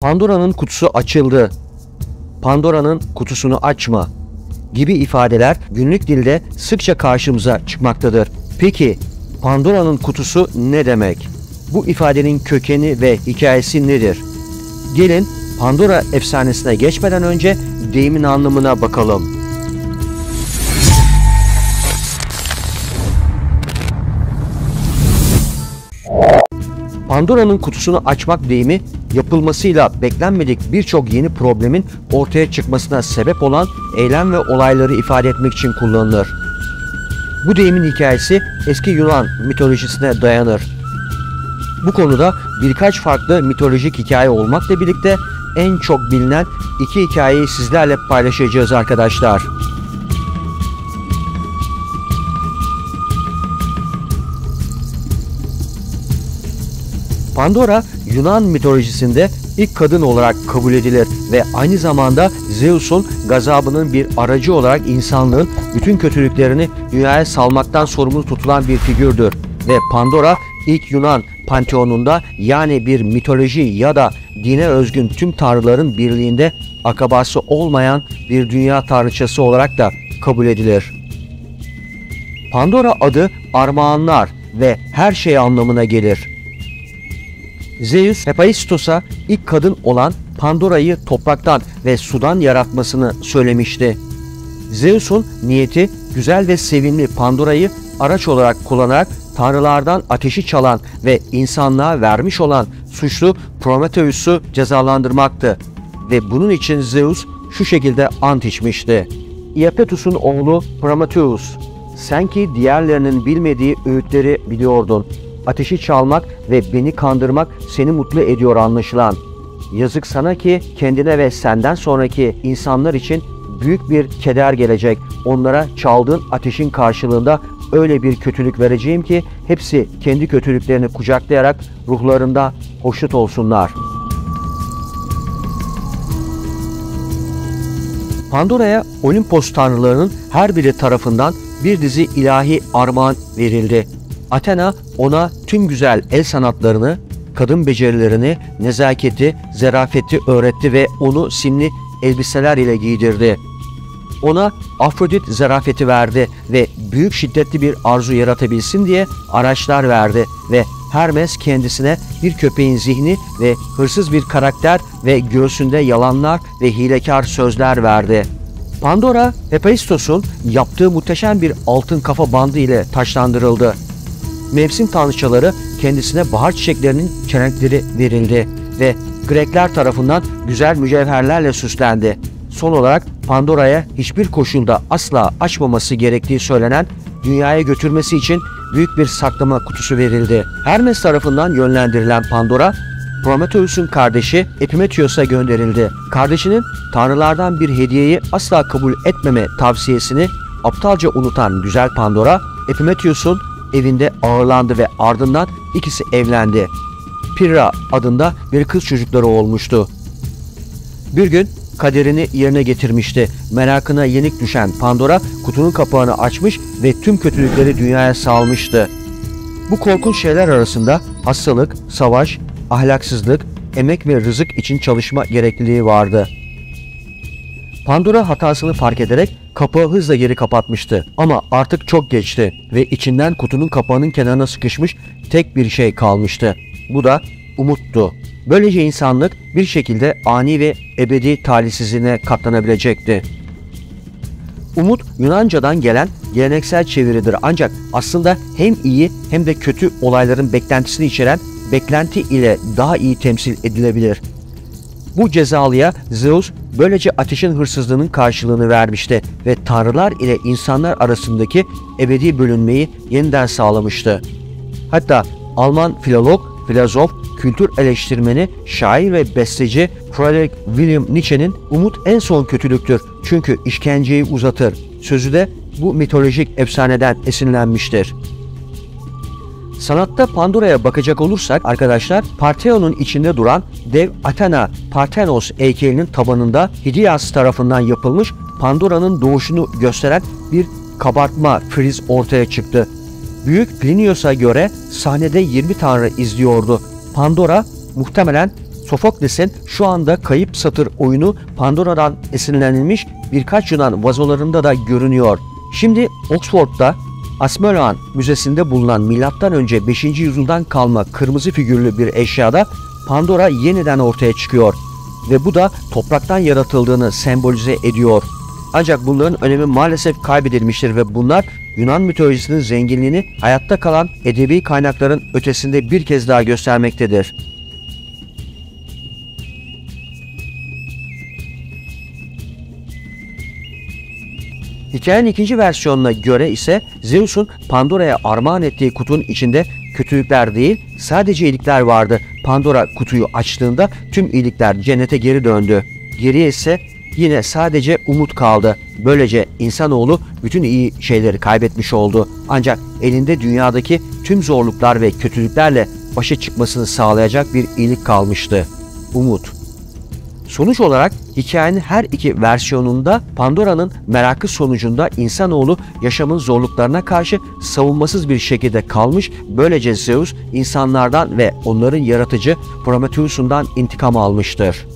Pandora'nın kutusu açıldı, Pandora'nın kutusunu açma gibi ifadeler günlük dilde sıkça karşımıza çıkmaktadır. Peki Pandora'nın kutusu ne demek? Bu ifadenin kökeni ve hikayesi nedir? Gelin Pandora efsanesine geçmeden önce deyimin anlamına bakalım. Pandora'nın kutusunu açmak deyimi yapılmasıyla beklenmedik birçok yeni problemin ortaya çıkmasına sebep olan eylem ve olayları ifade etmek için kullanılır. Bu deyimin hikayesi eski Yunan mitolojisine dayanır. Bu konuda birkaç farklı mitolojik hikaye olmakla birlikte en çok bilinen iki hikayeyi sizlerle paylaşacağız arkadaşlar. Pandora, Yunan mitolojisinde ilk kadın olarak kabul edilir ve aynı zamanda Zeus'un gazabının bir aracı olarak insanlığın bütün kötülüklerini dünyaya salmaktan sorumlu tutulan bir figürdür. Ve Pandora, ilk Yunan panteonunda, yani bir mitoloji ya da dine özgün tüm tanrıların birliğinde akabası olmayan bir dünya tanrıçası olarak da kabul edilir. Pandora adı armağanlar ve her şey anlamına gelir. Zeus, Hephaistos'a ilk kadın olan Pandora'yı topraktan ve sudan yaratmasını söylemişti. Zeus'un niyeti güzel ve sevimli Pandora'yı araç olarak kullanarak tanrılardan ateşi çalan ve insanlığa vermiş olan suçlu Prometheus'u cezalandırmaktı. Ve bunun için Zeus şu şekilde ant içmişti. Iapetus'un oğlu Prometheus, sen ki diğerlerinin bilmediği öğütleri biliyordun. Ateşi çalmak ve beni kandırmak seni mutlu ediyor anlaşılan. Yazık sana ki kendine ve senden sonraki insanlar için büyük bir keder gelecek. Onlara çaldığın ateşin karşılığında öyle bir kötülük vereceğim ki hepsi kendi kötülüklerini kucaklayarak ruhlarında hoşnut olsunlar. Pandora'ya Olimpos tanrılarının her biri tarafından bir dizi ilahi armağan verildi. Athena ona tüm güzel el sanatlarını, kadın becerilerini, nezaketi, zarafeti öğretti ve onu simli elbiseler ile giydirdi. Ona Afrodit zarafeti verdi ve büyük şiddetli bir arzu yaratabilsin diye araçlar verdi ve Hermes kendisine bir köpeğin zihni ve hırsız bir karakter ve göğsünde yalanlar ve hilekar sözler verdi. Pandora, Hephaistos'un yaptığı muhteşem bir altın kafa bandı ile taçlandırıldı. Mevsim tanrıçaları kendisine bahar çiçeklerinin çelenkleri verildi ve Grekler tarafından güzel mücevherlerle süslendi. Son olarak Pandora'ya hiçbir koşulda asla açmaması gerektiği söylenen dünyaya götürmesi için büyük bir saklama kutusu verildi. Hermes tarafından yönlendirilen Pandora, Prometheus'un kardeşi Epimetheus'a gönderildi. Kardeşinin tanrılardan bir hediyeyi asla kabul etmeme tavsiyesini aptalca unutan güzel Pandora, Epimetheus'un evinde ağırlandı ve ardından ikisi evlendi. Pyrrha adında bir kız çocukları olmuştu. Bir gün kaderini yerine getirmişti. Merakına yenik düşen Pandora kutunun kapağını açmış ve tüm kötülükleri dünyaya salmıştı. Bu korkunç şeyler arasında hastalık, savaş, ahlaksızlık, emek ve rızık için çalışma gerekliliği vardı. Pandora hatasını fark ederek kapağı hızla geri kapatmıştı. Ama artık çok geçti ve içinden kutunun kapağının kenarına sıkışmış tek bir şey kalmıştı. Bu da umuttu. Böylece insanlık bir şekilde ani ve ebedi talihsizliğine katlanabilecekti. Umut, Yunanca'dan gelen geleneksel çeviridir ancak aslında hem iyi hem de kötü olayların beklentisini içeren beklenti ile daha iyi temsil edilebilir. Bu cezalıya Zeus böylece ateşin hırsızlığının karşılığını vermişti ve tanrılar ile insanlar arasındaki ebedi bölünmeyi yeniden sağlamıştı. Hatta Alman filolog, filozof, kültür eleştirmeni, şair ve besteci Friedrich Wilhelm Nietzsche'nin "Umut en son kötülüktür çünkü işkenceyi uzatır" sözü de bu mitolojik efsaneden esinlenmiştir. Sanatta Pandora'ya bakacak olursak arkadaşlar, Partheon'un içinde duran dev Athena Parthenos heykelinin tabanında Hidias tarafından yapılmış Pandora'nın doğuşunu gösteren bir kabartma friz ortaya çıktı. Büyük Plinius'a göre sahnede 20 tanrı izliyordu. Pandora muhtemelen Sofokles'in şu anda kayıp satır oyunu Pandora'dan esinlenilmiş birkaç Yunan vazolarında da görünüyor. Şimdi Oxford'da Asmoleon Müzesi'nde bulunan M.Ö. 5. yüzyıldan kalma kırmızı figürlü bir eşyada Pandora yeniden ortaya çıkıyor ve bu da topraktan yaratıldığını sembolize ediyor. Ancak bunların önemi maalesef kaybedilmiştir ve bunlar Yunan mitolojisinin zenginliğini hayatta kalan edebi kaynakların ötesinde bir kez daha göstermektedir. Hikayenin ikinci versiyonuna göre ise Zeus'un Pandora'ya armağan ettiği kutunun içinde kötülükler değil sadece iyilikler vardı. Pandora kutuyu açtığında tüm iyilikler cennete geri döndü. Geriye ise yine sadece umut kaldı. Böylece insanoğlu bütün iyi şeyleri kaybetmiş oldu. Ancak elinde dünyadaki tüm zorluklar ve kötülüklerle başa çıkmasını sağlayacak bir iyilik kalmıştı. Umut. Sonuç olarak hikayenin her iki versiyonunda Pandora'nın merakı sonucunda insanoğlu yaşamın zorluklarına karşı savunmasız bir şekilde kalmış. Böylece Zeus insanlardan ve onların yaratıcı Prometheus'undan intikam almıştır.